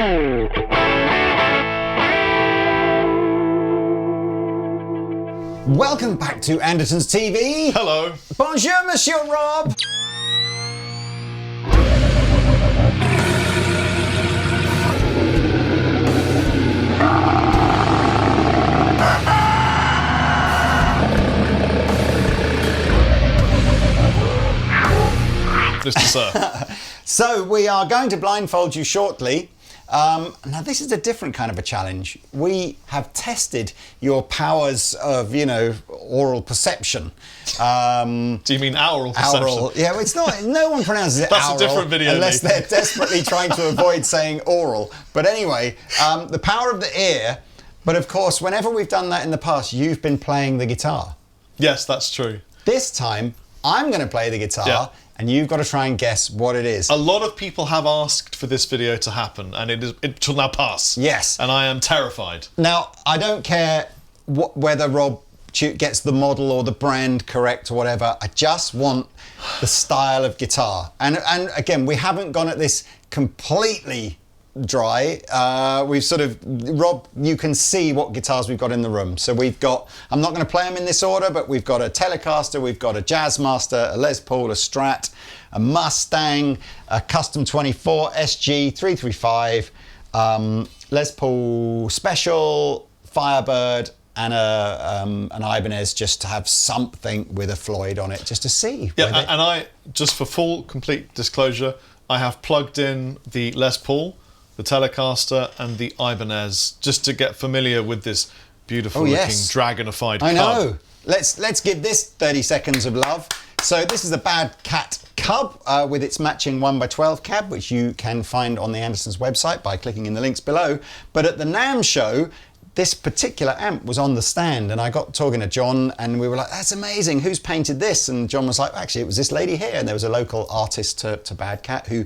Welcome back to Andertons TV. Hello. Bonjour, Monsieur Rob. Mr. Sir. So we are going to blindfold you shortly. Now this is a different kind of a challenge. We have tested your powers of, you know, oral perception. Do you mean aural perception? Aural. Yeah, well, it's not. No one pronounces it That's aural a different video, unless Lee. they're desperately trying to avoid saying oral. But anyway, the power of the ear. But of course, whenever we've done that in the past, you've been playing the guitar. Yes, that's true. This time, I'm going to play the guitar. Yeah. And you've got to try and guess what it is. A lot of people have asked for this video to happen, and it shall now pass. Yes. And I am terrified. Now, I don't care whether Rob gets the model or the brand correct or whatever. I just want the style of guitar. And again, we haven't gone at this completely dry. We've sort of, Rob, you can see what guitars we've got in the room. So we've got, I'm not going to play them in this order, but we've got a Telecaster, we've got a Jazzmaster, a Les Paul, a Strat, a Mustang, a Custom 24, SG 335, Les Paul Special, Firebird, and an Ibanez, just to have something with a Floyd on it, just to see. Yeah, and I, just for full, complete disclosure, I have plugged in the Les Paul, the Telecaster, and the Ibanez, just to get familiar with this beautiful looking dragonified cub. I know. Let's give this 30 seconds of love. So this is a Bad Cat Cub with its matching 1x12 cab, which you can find on the Andertons website by clicking in the links below. But at the NAMM show, this particular amp was on the stand, and I got talking to John, and we were like, that's amazing, who's painted this? And John was like, actually, it was this lady here. And there was a local artist to Bad Cat who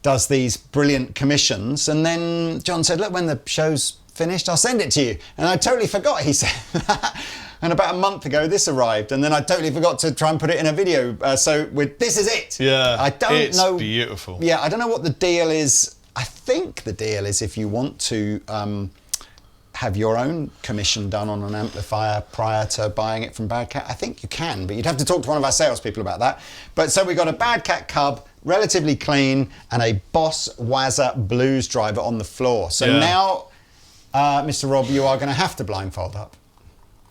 does these brilliant commissions. And then John said, look, when the show's finished, I'll send it to you. And I totally forgot he said that. And about a month ago, this arrived, and then I totally forgot to try and put it in a video. So this is it. Yeah, I don't know. It's beautiful. Yeah, I don't know what the deal is. I think the deal is if you want to have your own commission done on an amplifier prior to buying it from Bad Cat, I think you can, but you'd have to talk to one of our salespeople about that. But so we got a Bad Cat Cub, relatively clean, and a Boss Wazza blues driver on the floor. So now, Mr. Rob, you are going to have to blindfold up.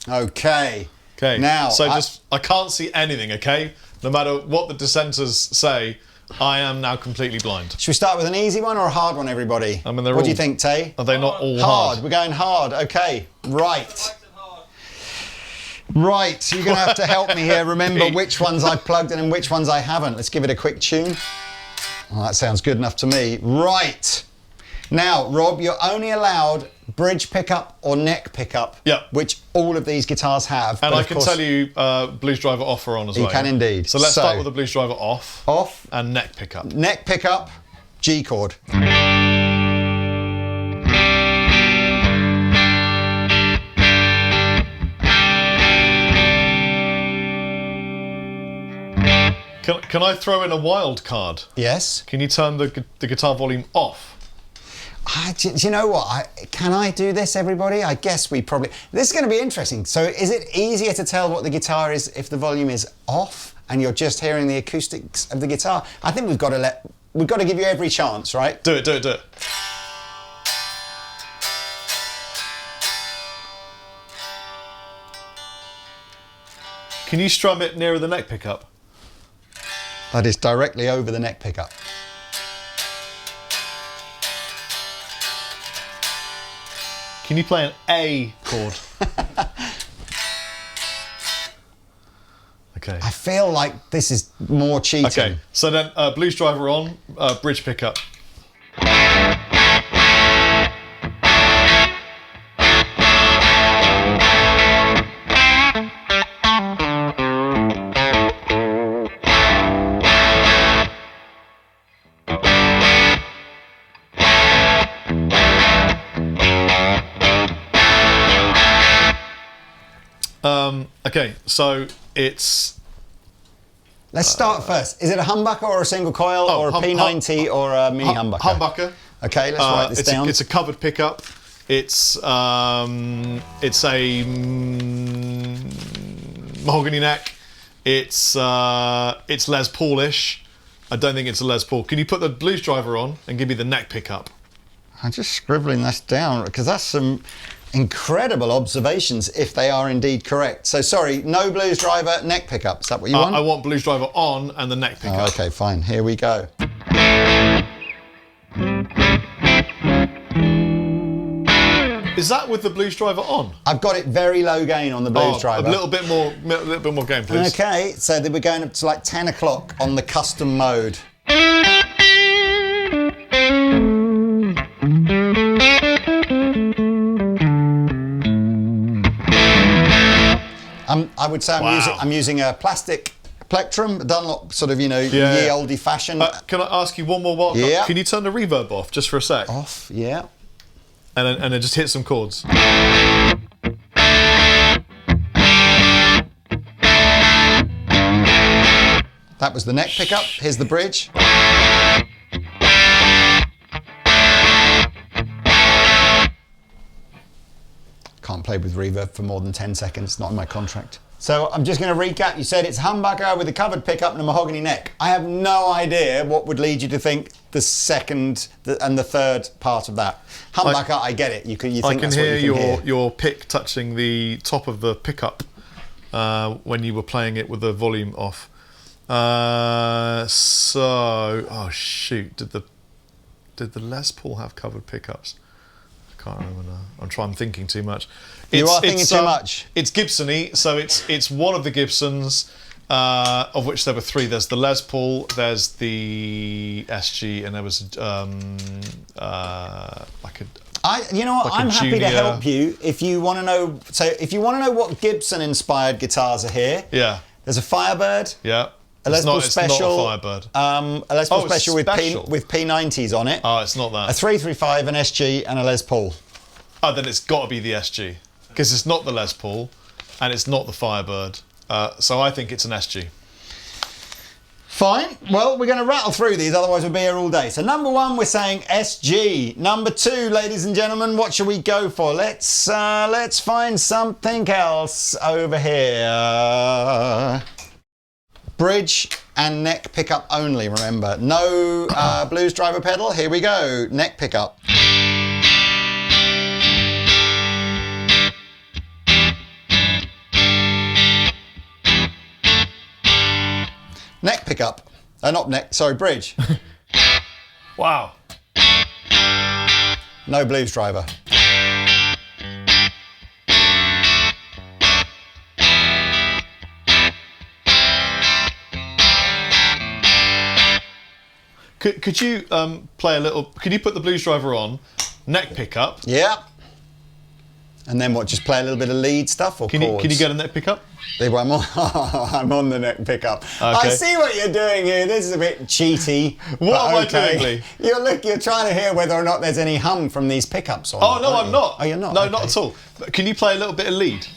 Okay. Okay. Now, so I can't see anything. Okay. No matter what the dissenters say, I am now completely blind. Should we start with an easy one or a hard one, everybody? I mean, they're what all, do you think, Tay? Are they not all hard? We're going hard. Okay. Right. Right. You're going to have to help me here. Remember which ones I've plugged in and which ones I haven't. Let's give it a quick tune. Oh, that sounds good enough to me. Right. Now, Rob, you're only allowed bridge pickup or neck pickup, which all of these guitars have. And I can tell you blues driver off or on as well. You can indeed. So let's start with the blues driver off. Off. And neck pickup. Neck pickup, G chord. Can I throw in a wild card? Yes. Can you turn the guitar volume off? Do you know what? Can I do this, everybody? I guess we probably... This is going to be interesting. So is it easier to tell what the guitar is if the volume is off and you're just hearing the acoustics of the guitar? I think we've got to give you every chance, right? Do it. Can you strum it nearer the neck pickup? That is directly over the neck pickup. Can you play an A chord? Okay. I feel like this is more cheating. Okay, so then blues driver on, bridge pickup. Okay, so it's... Let's start first. Is it a humbucker or a single coil or a P90 or a mini humbucker? Humbucker. Okay, let's write this down. It's a covered pickup. It's a mahogany neck. It's Les Paulish. I don't think it's a Les Paul. Can you put the blues driver on and give me the neck pickup? I'm just scribbling this down because that's some incredible observations if they are indeed correct. So sorry, no blues driver, neck pickup. Is that what you want? I want blues driver on and the neck pickup. Oh, okay, fine. Here we go. Is that with the blues driver on? I've got it very low gain on the blues driver. A little bit more gain, please. Okay, so then we're going up to like 10 o'clock on the custom mode. I would say I'm using a plastic plectrum, Dunlop sort of, ye oldie fashioned. Can I ask you one more while? Yeah. Can you turn the reverb off just for a sec? Off, yeah. And then just hit some chords. That was the neck pickup. Here's the bridge. Can't play with reverb for more than 10 seconds, not in my contract. So I'm just going to recap. You said it's humbucker with a covered pickup and a mahogany neck. I have no idea what would lead you to think the second and the third part of that. Humbucker, I get it. You think I can that's hear what you can hear. your pick touching the top of the pickup when you were playing it with the volume off. Oh shoot! Did the Les Paul have covered pickups? I can't remember now. I'm thinking too much. You are thinking too much. It's Gibson-y, so it's one of the Gibsons, of which there were three. There's the Les Paul, there's the SG, and there was I'm happy to help you if you want to know. So if you want to know what Gibson-inspired guitars are here, yeah, there's a Firebird. Yeah. A Les Paul Special. It's not a Firebird. A Les Paul Special with P90s on it. Oh, it's not that. A 335, an SG, and a Les Paul. Oh, then it's got to be the SG. Because it's not the Les Paul, and it's not the Firebird. So I think it's an SG. Fine. Well, we're going to rattle through these, otherwise we'll be here all day. So number one, we're saying SG. Number two, ladies and gentlemen, what shall we go for? Let's find something else over here. Bridge and neck pickup only, remember. No blues driver pedal. Here we go. Neck pickup. Neck pickup. Not neck, sorry, bridge. Wow. No blues driver. Could you play a little? Could you put the blues driver on? Neck pickup. Yeah. And then what? Just play a little bit of lead stuff or chords? Can you get a neck pickup? I'm on the neck pickup. Okay. I see what you're doing here. This is a bit cheaty. What am I doing, Lee? You're trying to hear whether or not there's any hum from these pickups on. Oh no, I'm not. Oh, you're not. No, okay. not at all. But can you play a little bit of lead?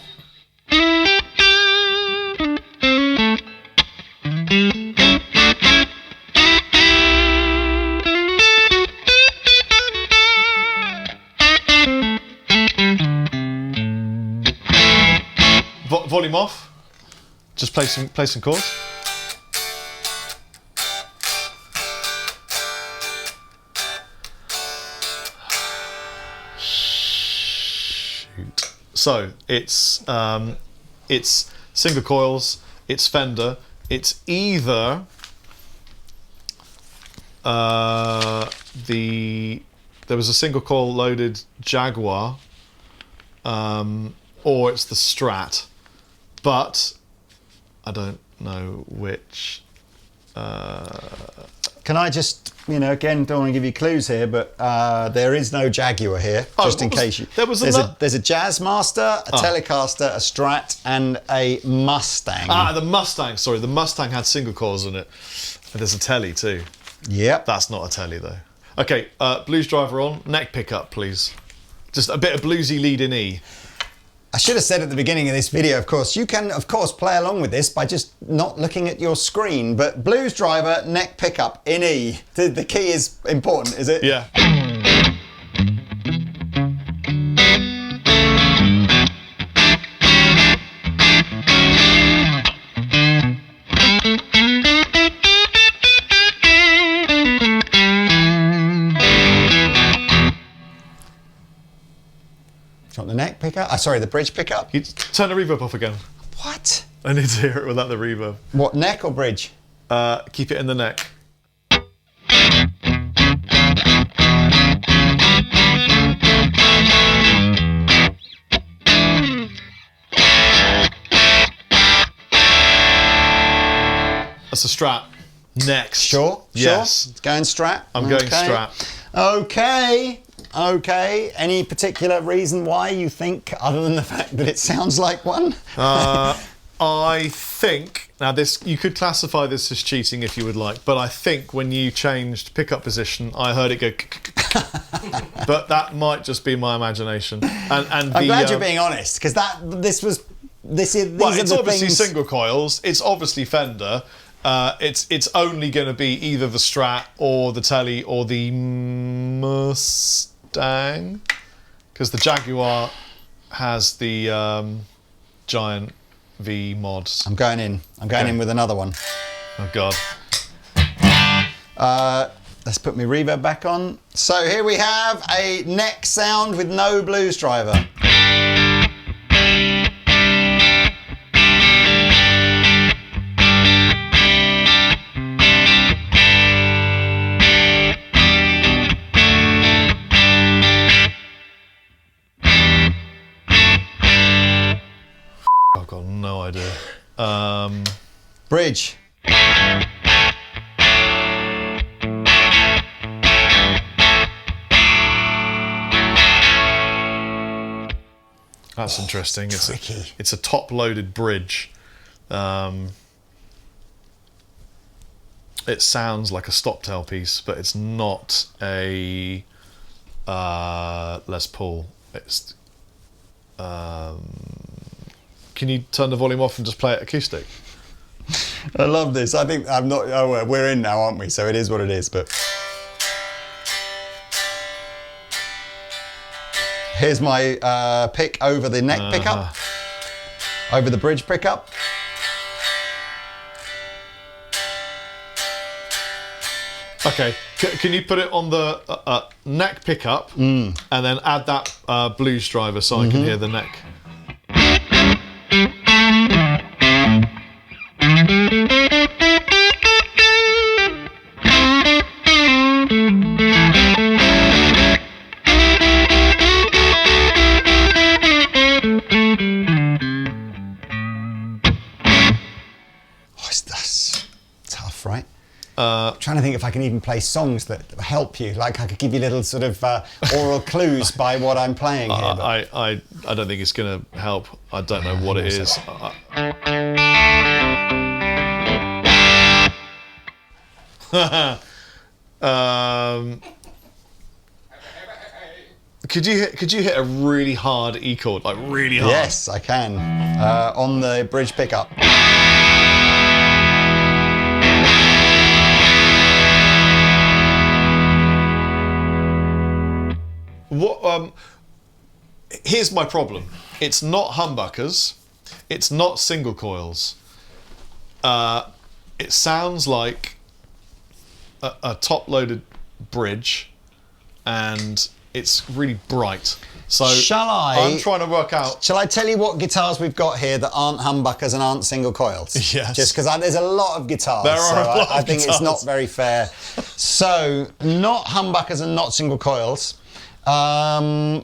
Volume off. Just play some chords. Shoot. So it's single coils. It's Fender. It's either there was a single coil loaded Jaguar, or it's the Strat. But I don't know which. Can I just, again, don't want to give you clues here, but there is no Jaguar here, just in case. There's a Jazzmaster, a Telecaster, a Strat, and a Mustang. The Mustang. Sorry, the Mustang had single coils in it. And there's a Tele too. Yep. That's not a Tele though. Okay, blues driver on, neck pickup, please. Just a bit of bluesy lead in E. I should have said at the beginning of this video, of course, you can, of course, play along with this by just not looking at your screen, but blues driver, neck pickup in E. The key is important, is it? Yeah. the neck pickup? Sorry, the bridge pickup? You turn the reverb off again. What? I need to hear it without the reverb. What, neck or bridge? Keep it in the neck. That's a Strat. Next. Sure? Yes. Sure? It's going Strat? I'm going Strat. Okay. Any particular reason why you think, other than the fact that it sounds like one? I think, now this, you could classify this as cheating if you would like, but I think when you changed pickup position, I heard it go but that might just be my imagination. And I'm glad you're being honest, because these are it's the obviously things... single coils, it's obviously Fender, it's only going to be either the Strat or the Tele or the Mustang, because the Jaguar has the giant V mods. I'm going in with another one. Oh God. Let's put my reverb back on. So here we have a neck sound with no blues driver. I've got no idea. Bridge. That's interesting. Tricky. It's a top-loaded bridge. It sounds like a stop-tail piece, but it's not a Les Paul. It's. Can you turn the volume off and just play it acoustic? I love this. I think I'm not. Oh, well, we're in now, aren't we? So it is what it is. But here's my pick over the neck pickup, over the bridge pickup. Okay, can you put it on the neck pickup and then add that blues driver so I can hear the neck? That's tough, right? I'm trying to think if I can even play songs that help you. Like I could give you little sort of oral clues by what I'm playing here. I don't think it's going to help. I don't know what it is. Could you hit a really hard E chord, like really hard? Yes, I can. On the bridge pickup. Here's my problem. It's not humbuckers. It's not single coils. It sounds like a top-loaded bridge, and it's really bright. So I'm trying to work out. Shall I tell you what guitars we've got here that aren't humbuckers and aren't single coils? Yes. Just because there's a lot of guitars. There are a lot of I think guitars. it's not very fair. So not humbuckers and not single coils. I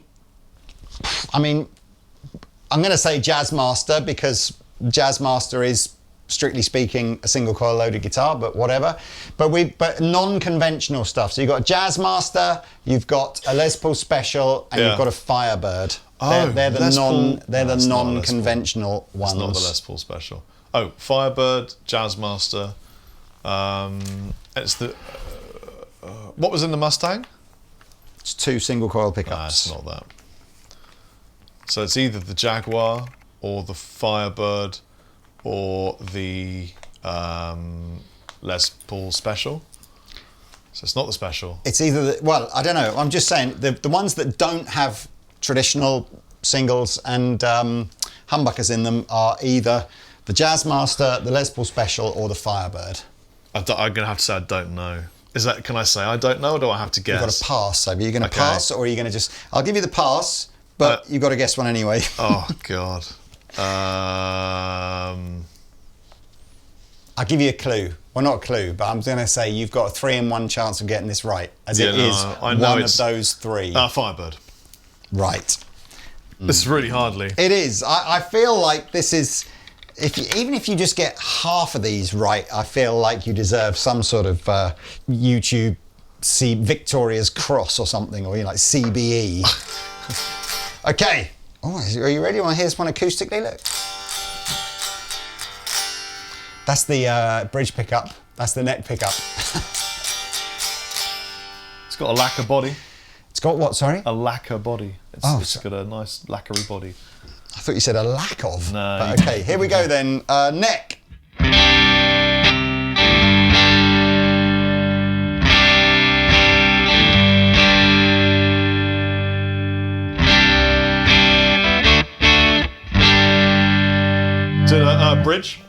mean, I'm going to say Jazzmaster because Jazzmaster is, strictly speaking, a single coil loaded guitar, but whatever. But non-conventional stuff. So you've got a Jazzmaster, you've got a Les Paul Special, and you've got a Firebird. Oh, they're the non-conventional ones. It's not the Les Paul Special. Oh, Firebird, Jazzmaster. It's the. What was in the Mustang? It's 2 single coil pickups. Nah, it's not that. So it's either the Jaguar or the Firebird or the Les Paul Special. So it's not the Special. It's either well, I don't know. I'm just saying the ones that don't have traditional singles and humbuckers in them are either the Jazzmaster, the Les Paul Special, or the Firebird. I'm going to have to say I don't know. Can I say I don't know, or do I have to guess? You've got to pass. So are you going to pass, or are you going to just... I'll give you the pass, but you've got to guess one anyway. Oh, God. I'll give you a clue. Well, not a clue, but I'm going to say you've got a 3 in 1 chance of getting this right, as it is one of those 3. Firebird. Right. This is really hard, Lee. It is. I feel like this is... even if you just get half of these right, I feel like you deserve some sort of YouTube Victoria's Cross or something, or like CBE. Okay. Oh, are you ready? Want to hear this one acoustically? Look. That's the bridge pickup. That's the neck pickup. It's got a lacquer body. It's got what, sorry? A lacquer body. It's got a nice lacquery body. I thought you said a lack of. No. But okay, here we go then. Neck. Is it a bridge?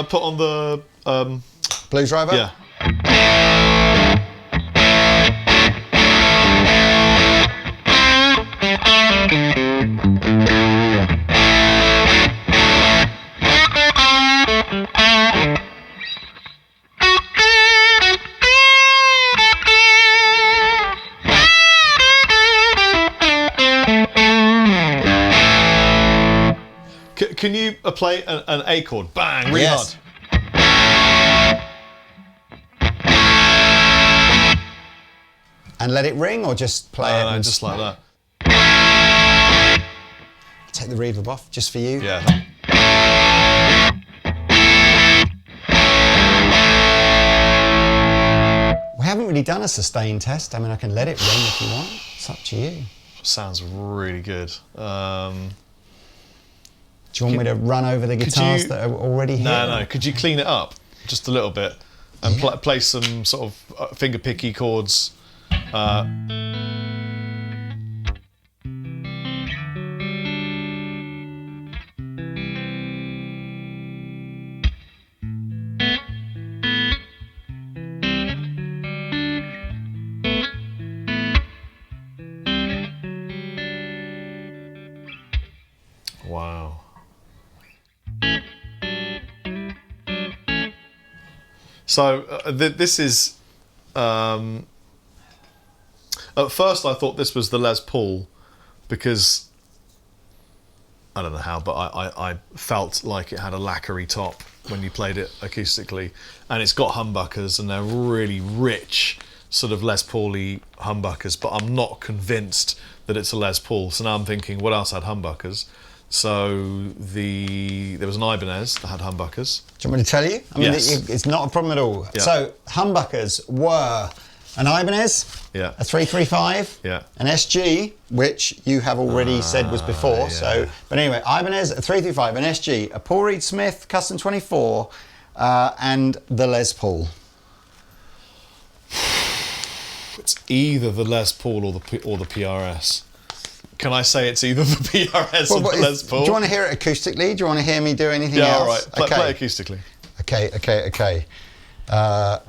Put on the Blues driver? Yeah. Can you play an A chord? Bang, really hard. And let it ring, or just play it? No, just like that. Take the reverb off, just for you. Yeah. We haven't really done a sustain test. I mean, I can let it ring if you want. It's up to you. Sounds really good. Do you want me to run over the guitars that are already here? No. Could you clean it up just a little bit and play some sort of finger picky chords? Wow. So this is... at first I thought this was the Les Paul because... I don't know how, but I felt like it had a lacquery top when you played it acoustically. And it's got humbuckers, and they're really rich sort of Les Paul-y humbuckers, but I'm not convinced that it's a Les Paul. So now I'm thinking, what else had humbuckers? So there was an Ibanez that had humbuckers. Do you want me to tell you? I mean, Yes. it's not a problem at all. Yeah. So humbuckers were an Ibanez, Yeah. a 335, Yeah. an SG, which you have already said was before. yeah. So, but anyway, Ibanez, a 335, an SG, a Paul Reed Smith Custom 24, and the Les Paul. It's either the Les Paul or the PRS. Can I say it's either the PRS or the Les Paul? Do you want to hear it acoustically? Do you want to hear me do anything else? Yeah, all right. Play acoustically. Okay. I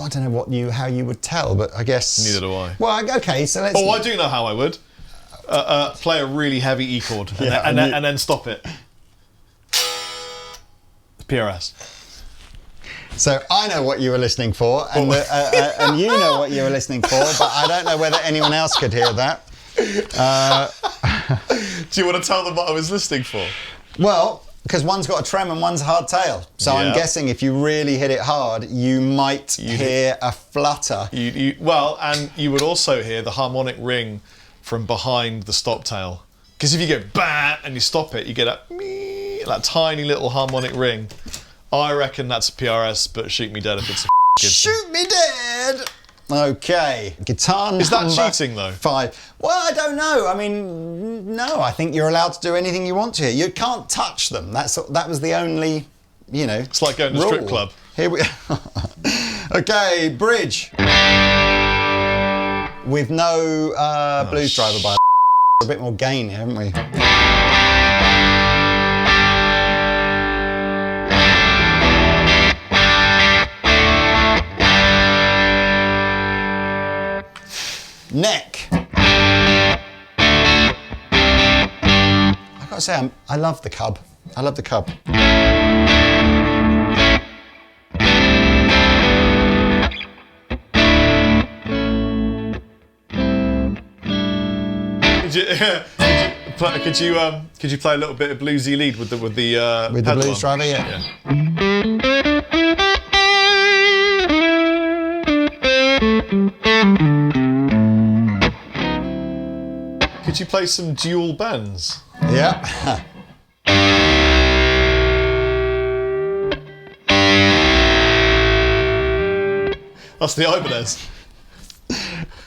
don't know how you would tell, but I guess... Neither do I. Well, okay, so let's... Oh, I do know how I would. Play a really heavy E chord and then stop it. PRS. So I know what you were listening for, and you know what you were listening for, but I don't know whether anyone else could hear that. Do you want to tell them what I was listening for? Well, because one's got a trem and one's a hard tail. So I'm guessing if you really hit it hard, you might hear a flutter. Well, and you would also hear the harmonic ring from behind the stop tail. Because if you go bah and you stop it, you get that tiny little harmonic ring. I reckon that's a PRS, but shoot me dead if it's a Gibson. Shoot me dead! Okay, guitar. Is that cheating though? 5. Well, I don't know. I mean, no. I think you're allowed to do anything you want to here. You can't touch them. That was the only, It's like going to a strip club. Here we. Okay, bridge. With no blues driver by A bit more gain here, haven't we? Neck. I've got to say, I love the cub. I love the cub. Could you play a little bit of bluesy lead with the blues driver? Yeah. Could you play some dual bends? Yeah. That's the Ibanez.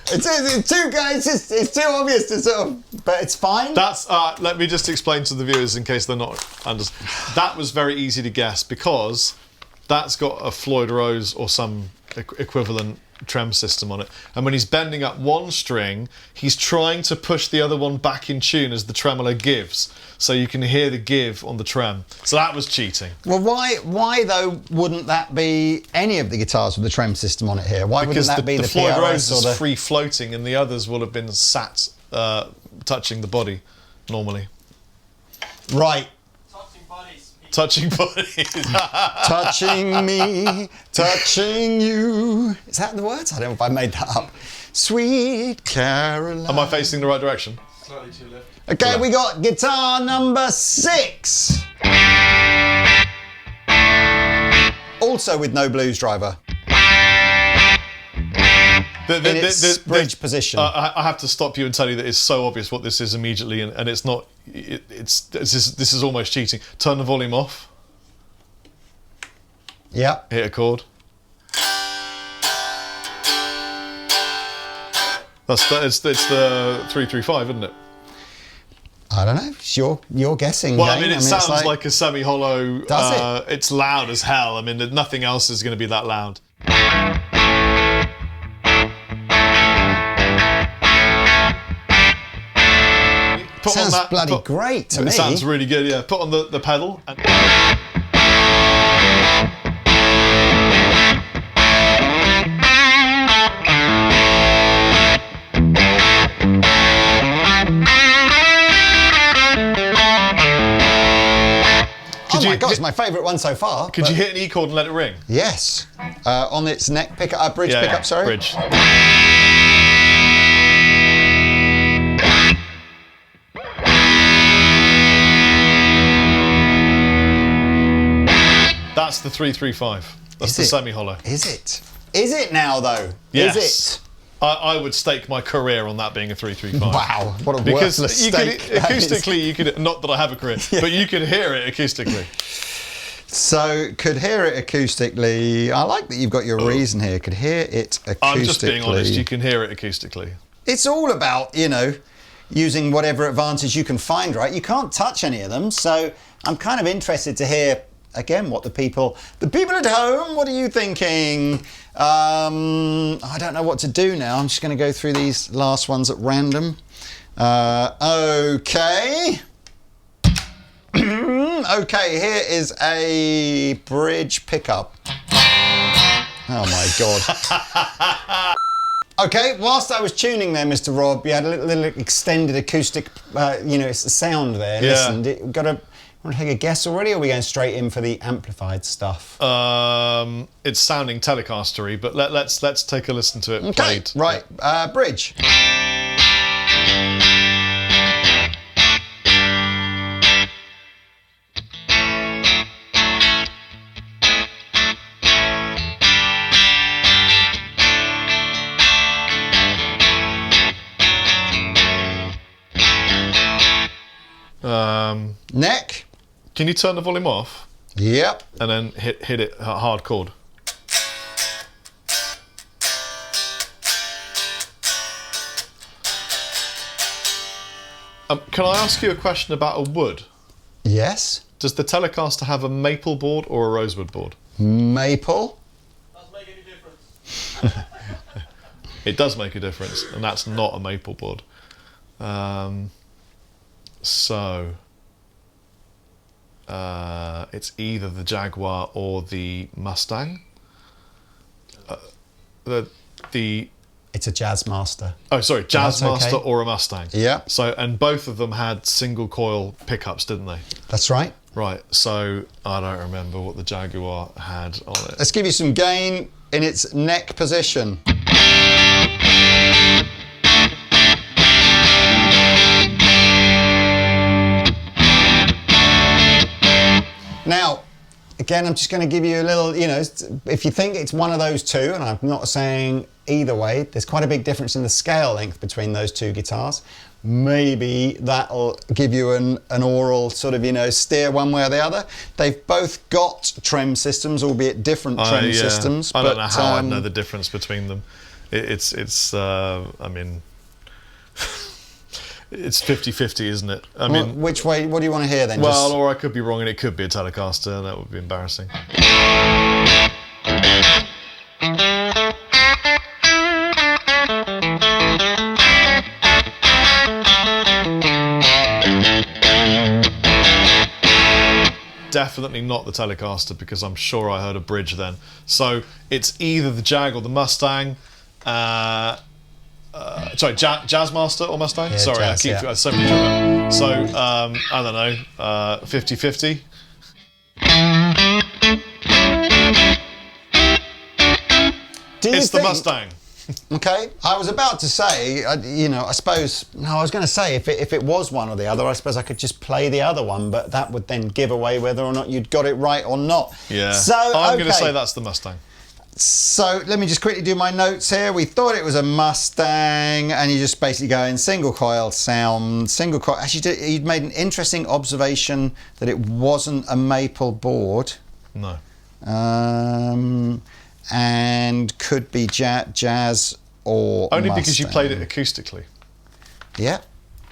It's too obvious to sort of, but it's fine. That's let me just explain to the viewers in case they're not understanding. That was very easy to guess because that's got a Floyd Rose or some equivalent trem system on it, and when he's bending up one string, he's trying to push the other one back in tune as the tremolo gives, so you can hear the give on the trem. So that was cheating. Well, why though wouldn't that be any of the guitars with the trem system on it here? Why wouldn't that be the Floyd PRS Rose or is free floating, and the others will have been sat touching the body normally. Right. Touching bodies. Touching me, touching you. Is that the words? I don't know if I made that up. Sweet Caroline. Am I facing the right direction? Slightly to left. Okay, we got guitar number 6. Also with no blues driver. In its bridge position. I have to stop you and tell you that it's so obvious what this is immediately, and it's not. This is almost cheating. Turn the volume off. Yeah. Hit a chord. It's the 335, isn't it? I don't know. It's your guessing. Well, game. I mean, it sounds like a semi-hollow. Does it? It's loud as hell. I mean, nothing else is going to be that loud. Sounds bloody great to me. It sounds really good, yeah. Put on the pedal. And oh my God, it's my favourite one so far. Could you hit an E chord and let it ring? Yes. On its neck pickup, bridge pickup, sorry. Bridge. That's the 335. That's the semi-hollow. Is it? Is it now, though? Yes. Is it? I would stake my career on that being a 335. Wow, what a worthless stake. Acoustically, you could, not that I have a career, but you could hear it acoustically. So, could hear it acoustically. I like that you've got your reason here. Could hear it acoustically. I'm just being honest, you can hear it acoustically. It's all about, using whatever advantage you can find, right? You can't touch any of them, so I'm kind of interested to hear, again, what the people at home, what are you thinking? I don't know what to do now. I'm just going to go through these last ones at random. Okay. Okay, here is a bridge pickup. Oh my God. Okay, whilst I was tuning there, Mr. Rob, you had a little extended acoustic, it's the sound there. Yeah. Listen, want to take a guess already, or are we going straight in for the amplified stuff? It's sounding Telecaster-y, but let's take a listen to it played. Right, bridge. Neck. Can you turn the volume off? Yep. And then hit it a hard chord. Can I ask you a question about a wood? Yes. Does the Telecaster have a maple board or a rosewood board? Maple. Doesn't make any difference. It does make a difference, and that's not a maple board. So it's either the Jaguar or the Mustang. It's a Jazzmaster. Oh, sorry, Jazzmaster okay. or a Mustang. Yeah. So, and both of them had single coil pickups, didn't they? That's right. Right. So I don't remember what the Jaguar had on it. Let's give you some gain in its neck position. Now, again, I'm just going to give you a little, you know, if you think it's one of those two, and I'm not saying either way, there's quite a big difference in the scale length between those two guitars. Maybe that'll give you an oral sort of, you know, steer one way or the other. They've both got trem systems, albeit different trem systems. I don't know how I know the difference between them. It's I mean, it's 50-50, isn't it? I mean, which way? What do you want to hear then? Well, or I could be wrong, and it could be a Telecaster. That would be embarrassing. Definitely not the Telecaster, because I'm sure I heard a bridge then. So it's either the Jag or the Mustang. Sorry, Jazzmaster or Mustang? Yeah, sorry, jazz, I keep yeah. so many different. So I don't know, 50-50. It's the Mustang. Okay, I was about to say, you know, I suppose, no, I was going to say if it was one or the other, I suppose I could just play the other one, but that would then give away whether or not you'd got it right or not. Yeah, so I'm going to say that's the Mustang. So let me just quickly do my notes here. We thought it was a Mustang, and you just basically go in single coil sound, single coil. Actually, you'd made an interesting observation that it wasn't a maple board. No. And could be jazz or only Mustang. because you played it acoustically. Yeah,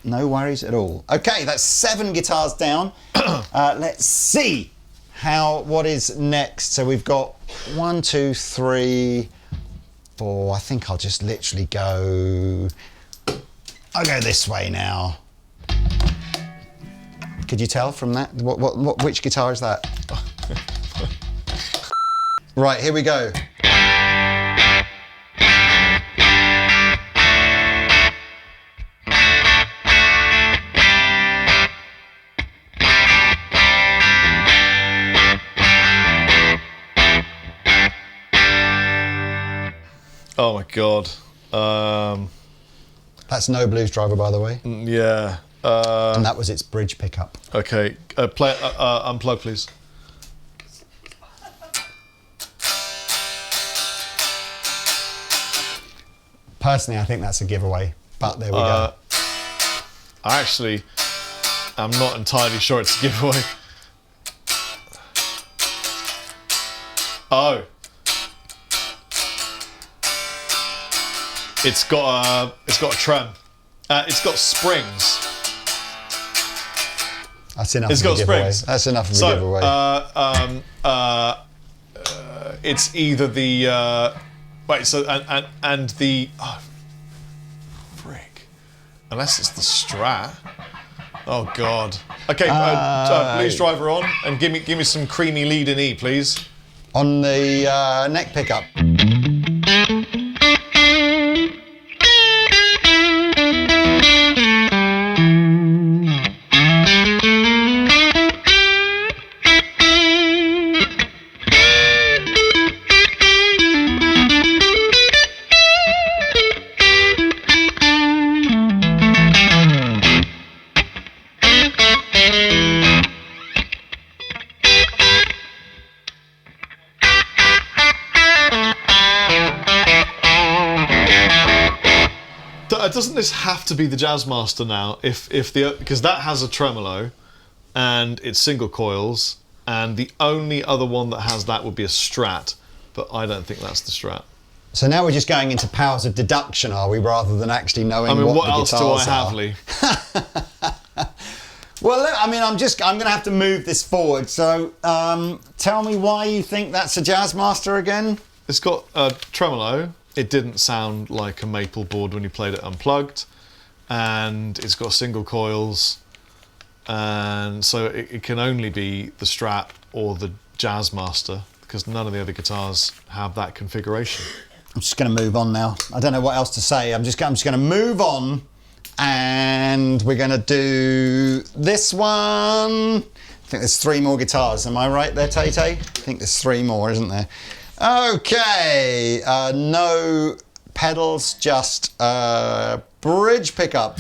no worries at all. Okay, that's 7 guitars down. Let's see what is next. So we've got 1, 2, 3, 4. I think I'll just literally go. I'll go this way now. Could you tell from that? Which guitar is that? Right, here we go. Oh my God. That's no Blues Driver, by the way. Yeah. And that was its bridge pickup. Okay, unplug, please. Personally, I think that's a giveaway, but there we go. I actually am not entirely sure it's a giveaway. Oh. It's got a trem. It's got springs. That's enough It's of a got giveaway. springs. That's enough of a giveaway. It's either the wait. So and the frick. Unless it's the Strat. Oh God. Okay, Blues Driver on, and give me some creamy lead in E, please. On the neck pickup. Doesn't this have to be the Jazzmaster now? Because that has a tremolo, and it's single coils, and the only other one that has that would be a Strat, but I don't think that's the Strat. So now we're just going into powers of deduction, are we, rather than actually knowing I mean, what what the else do I guitars have, are? Lee? Well, look, I mean, I'm going to have to move this forward. So tell me why you think that's a Jazzmaster again? It's got a tremolo. It didn't sound like a maple board when you played it unplugged, and it's got single coils. and so it can only be the Strat or the Jazzmaster, because none of the other guitars have that configuration. I'm just going to move on now. I don't know what else to say. I'm just going to move on, and we're going to do this one. I think there's 3 more guitars. Am I right there, Tay? I think there's 3 more, isn't there? Okay, no pedals, just bridge pickup.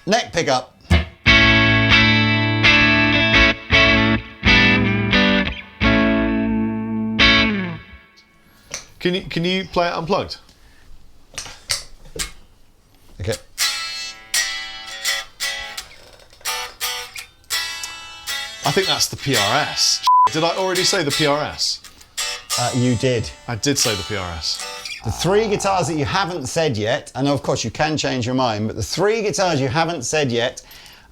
Neck pickup. Can you play it unplugged? Okay. I think that's the PRS. Did I already say the PRS? You did. I did say the PRS. The 3 guitars that you haven't said yet, and of course you can change your mind, but the 3 guitars you haven't said yet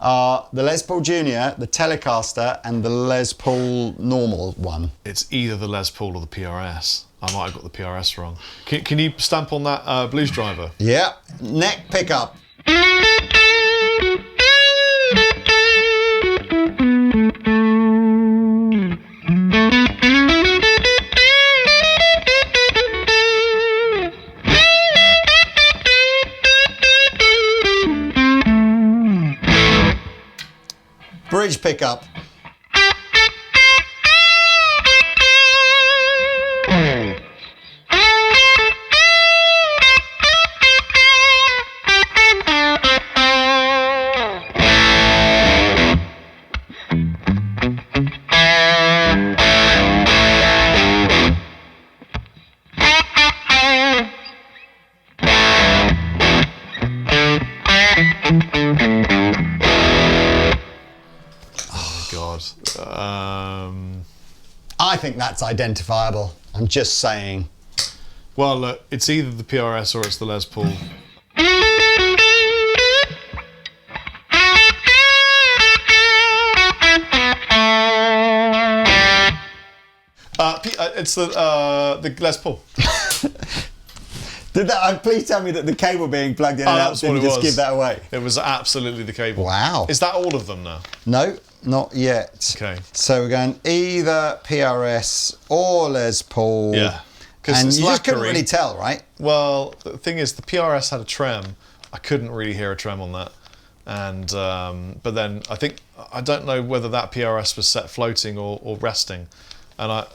are the Les Paul Junior, the Telecaster, and the Les Paul normal one. It's either the Les Paul or the PRS. I might have got the PRS wrong. Can you stamp on that blues driver? Yeah, neck pickup. Bridge pickup. I think that's identifiable. I'm just saying. Well, look, it's either the PRS or it's the Les Paul. It's the Les Paul. Did that? Please tell me that the cable being plugged in and out didn't just give that away. It was absolutely the cable. Wow. Is that all of them now? No, not yet. Okay. So we're going either PRS or Les Paul. Yeah. And it's you just couldn't lacquery. really tell, right? Well, the thing is, the PRS had a trem. I couldn't really hear a trem on that. And but then I don't know whether that PRS was set floating or resting. And I've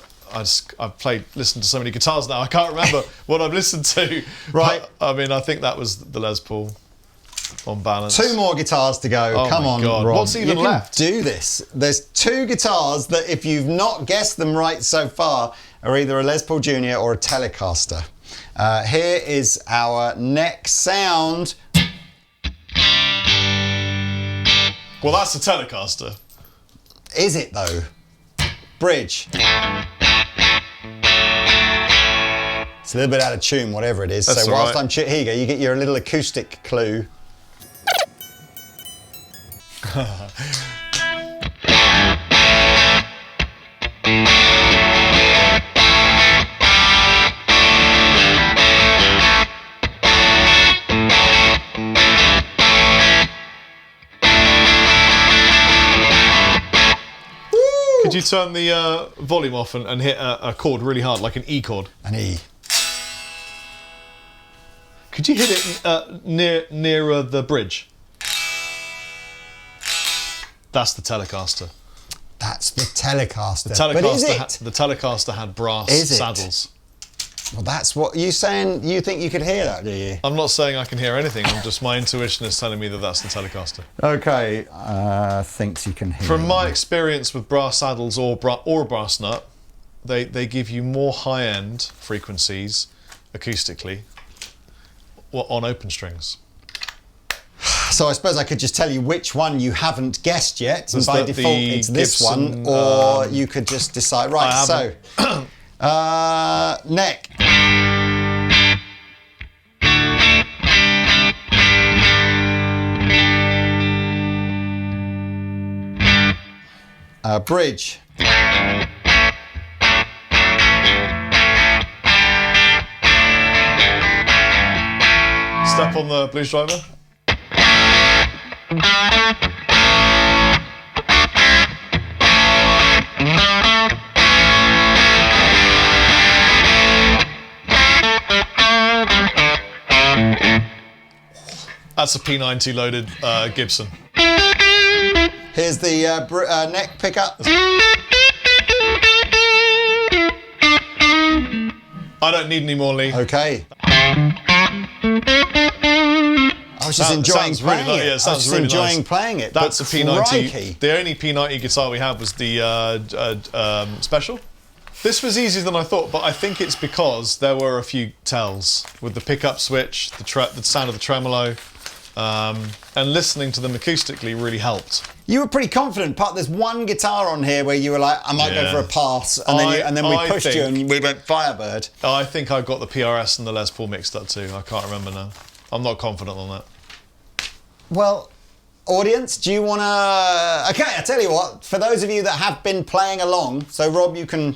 listened to so many guitars now, I can't remember what I've listened to. Right. But, I mean, I think that was the Les Paul on balance. 2 more guitars to go. Oh Come my on, God. Rob. What's even you left? Can do this. There's 2 guitars that, if you've not guessed them right so far, are either a Les Paul Junior or a Telecaster. Here is our next sound. Well, that's a Telecaster. Is it though? Bridge. It's a little bit out of tune, whatever it is. That's so all whilst right. here you go, you get your little acoustic clue. Could you turn the volume off and hit a chord really hard, like an E chord? An E. Could you hit it nearer the bridge? That's the Telecaster. That's the Telecaster. The But is Telecaster, it? the Telecaster had brass Is it? saddles. Well, that's what you saying. You think you could hear that, do you? I'm not saying I can hear anything. I'm just my intuition is telling me that that's the Telecaster. Okay, thinks you can hear. From my experience with brass saddles or a brass nut, they give you more high-end frequencies acoustically on open strings. So I suppose I could just tell you which one you haven't guessed yet, and Was by that default the it's this Gibson, one, or you could just decide. Right, so neck. Bridge. Step on the blues driver. That's a P90 loaded Gibson. Here's the neck pickup. I don't need any more, Lee. Okay. I was just enjoying playing it. Yeah, it sounds really nice. Playing it. That's a P90. Crikey. The only P90 guitar we had was the special. This was easier than I thought, but I think it's because there were a few tells with the pickup switch, the sound of the tremolo, and listening to them acoustically really helped. You were pretty confident. There's one guitar on here where you were like, I might go for a pass, and then we pushed you and we went Firebird. I think I got the PRS and the Les Paul mixed up too. I can't remember now. I'm not confident on that. Well, audience, do you want to... Okay, I tell you what, for those of you that have been playing along, so Rob, you can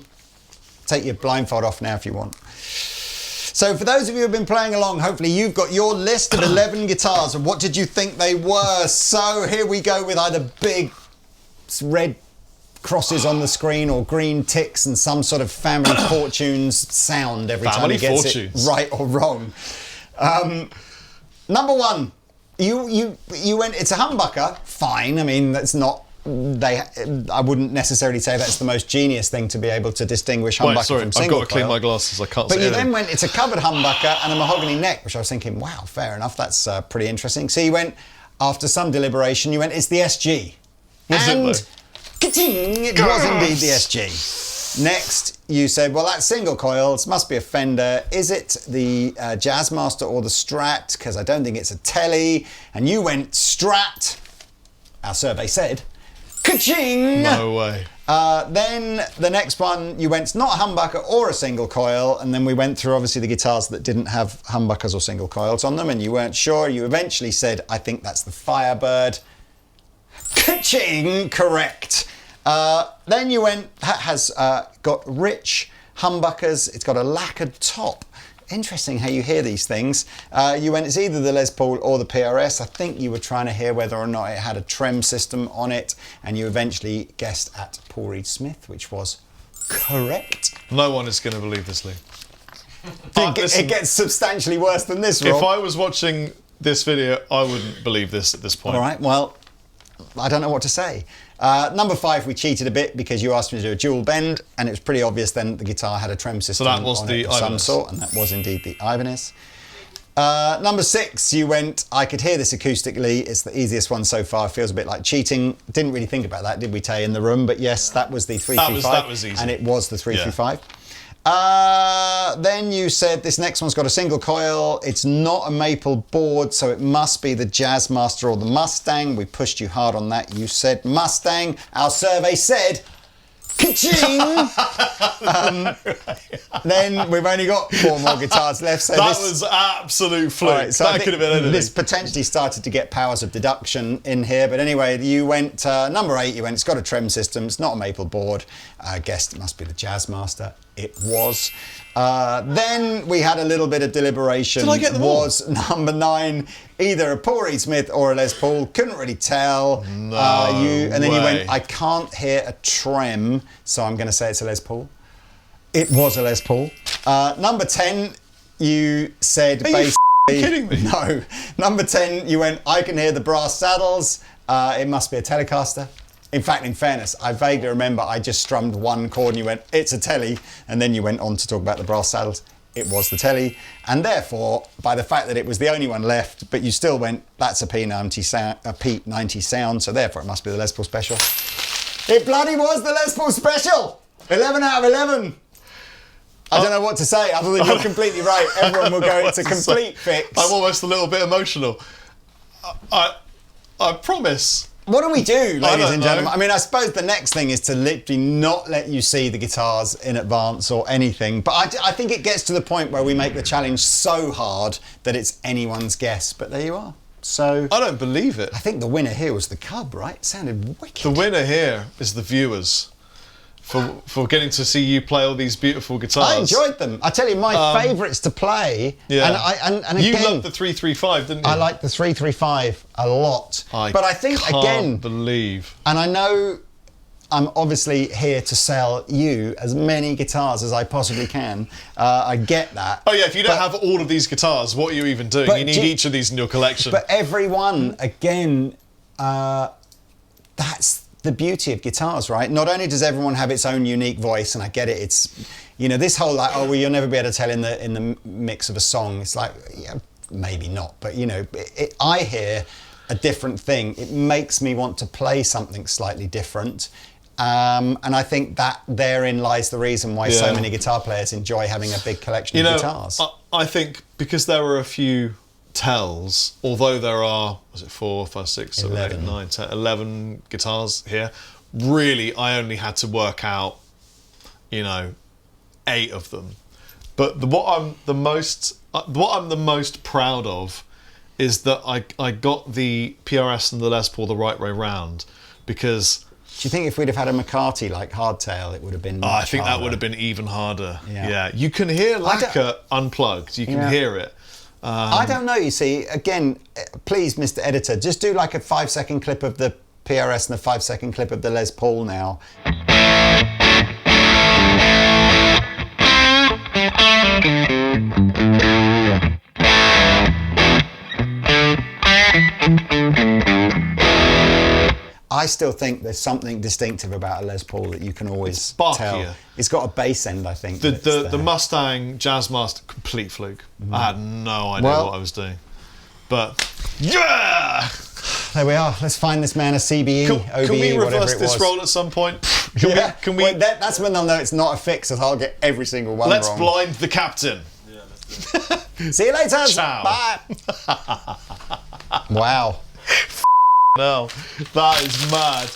take your blindfold off now if you want. So for those of you who have been playing along, hopefully you've got your list of 11 guitars and what did you think they were? So here we go with either big red crosses on the screen or green ticks and some sort of Family Fortunes sound every time he gets it right or wrong. Number one, you went, it's a humbucker, fine. I mean, that's not, I wouldn't necessarily say that's the most genius thing to be able to distinguish humbucker from single I've got to clean coil. my glasses, I can't But see you anything. then went, it's a covered humbucker and a mahogany neck, which I was thinking, wow, fair enough, that's pretty interesting. So you went, after some deliberation, you went, it's the SG. Was and it ka-ting, it was indeed the SG. Next, you said, well, that's single coils, must be a Fender. Is it the Jazzmaster or the Strat? Because I don't think it's a Tele. And you went Strat. Our survey said, ka-ching! No way. Then the next one, you went, it's not a humbucker or a single coil. And then we went through, obviously, the guitars that didn't have humbuckers or single coils on them. And you weren't sure. You eventually said, I think that's the Firebird. Ka-ching! Correct. Then you went, has got rich humbuckers, it's got a lacquered top. Interesting how you hear these things. You went, it's either the Les Paul or the PRS. I think you were trying to hear whether or not it had a trem system on it, and you eventually guessed at Paul Reed Smith, which was correct. No one is going to believe this, Lee. It gets substantially worse than this, Rob. If I was watching this video, I wouldn't believe this at this point. All right, well, I don't know what to say. Number 5, we cheated a bit because you asked me to do a dual bend, and it was pretty obvious then that the guitar had a trem system that was on the it of some Ibanez. sort, and that was indeed the Ibanez. Number 6, you went, I could hear this acoustically. It's the easiest one so far. Feels a bit like cheating. Didn't really think about that, did we, Tay, in the room? But yes, that was the 335. That was easy. And it was the 335. Then you said this next one's got a single coil. It's not a maple board, so it must be the Jazzmaster or the Mustang. We pushed you hard on that. You said Mustang. Our survey said ka-ching! Then we've only got 4 more guitars left. So that was absolute fluke. Right, so that could have been anything. This potentially started to get powers of deduction in here. But anyway, you went, number 8, you went, it's got a trem system. It's not a maple board. I guessed it must be the Jazzmaster. It was. Then we had a little bit of deliberation. Did I get them all? Was number 9 either a Paul Reed Smith or a Les Paul? Couldn't really tell. No and then you way. went, I can't hear a trem, so I'm going to say it's a Les Paul. It was a Les Paul. Number 10, you said basically... kidding me? No. Number 10, you went, I can hear the brass saddles. It must be a Telecaster. In fact, in fairness, I vaguely remember I just strummed one chord and you went, it's a Tele. And then you went on to talk about the brass saddles. It was the Tele. And therefore, by the fact that it was the only one left, but you still went, that's a P90 sound, so therefore it must be the Les Paul Special. It bloody was the Les Paul Special! 11 out of 11. I don't know what to say other than you're completely right. Everyone will go, it's a complete fix. I'm almost a little bit emotional. I promise. What do we do, ladies and gentlemen? know. I mean, I suppose the next thing is to literally not let you see the guitars in advance or anything. But I think it gets to the point where we make the challenge so hard that it's anyone's guess. But there you are. So I don't believe it. I think the winner here was the Cub, right? It sounded wicked. The winner here is the viewers for getting to see you play all these beautiful guitars. I enjoyed them. I tell you, my favourites to play. Yeah. And you again, loved the 335, didn't you? I like the 335 a lot. But I think can't believe. And I know I'm obviously here to sell you as many guitars as I possibly can. I get that. Oh yeah, if you don't have all of these guitars, what are you even doing? You need each of these in your collection. But everyone, again, that's the beauty of guitars, right? Not only does everyone have its own unique voice, and I get it, it's, you know, this whole like, oh, well, you'll never be able to tell in the mix of a song. It's like, yeah, maybe not, but you know, I hear a different thing. It makes me want to play something slightly different. And I think that therein lies the reason why so many guitar players enjoy having a big collection of guitars. I think because there were a few tells, although there are, was it 4, 5, 6, 7, 8, 9, 10, 11 guitars here, really I only had to work out, you know, 8 of them. But what I'm the most proud of is that I got the PRS and the Les Paul the right way round, because do you think if we'd have had a McCarty like hardtail, it would have been I think that would have been even harder. Yeah. You can hear lacquer unplugged. You can hear it. I don't know, you see. Again, please, Mr. Editor, just do like a 5-second clip of the PRS and a 5-second clip of the Les Paul now. I still think there's something distinctive about a Les Paul that you can always tell. It's got a bass end, I think. The Mustang Jazzmaster, complete fluke. I had no idea what I was doing. But, yeah! There we are. Let's find this man a CBE, OBE, can we reverse this roll at some point? Can we? Well, that's when they'll know it's not a fix, as I'll get every single one Let's wrong. blind the captain. Yeah, let's do it. See you later. Ciao. Bye. Wow. No, that is mad.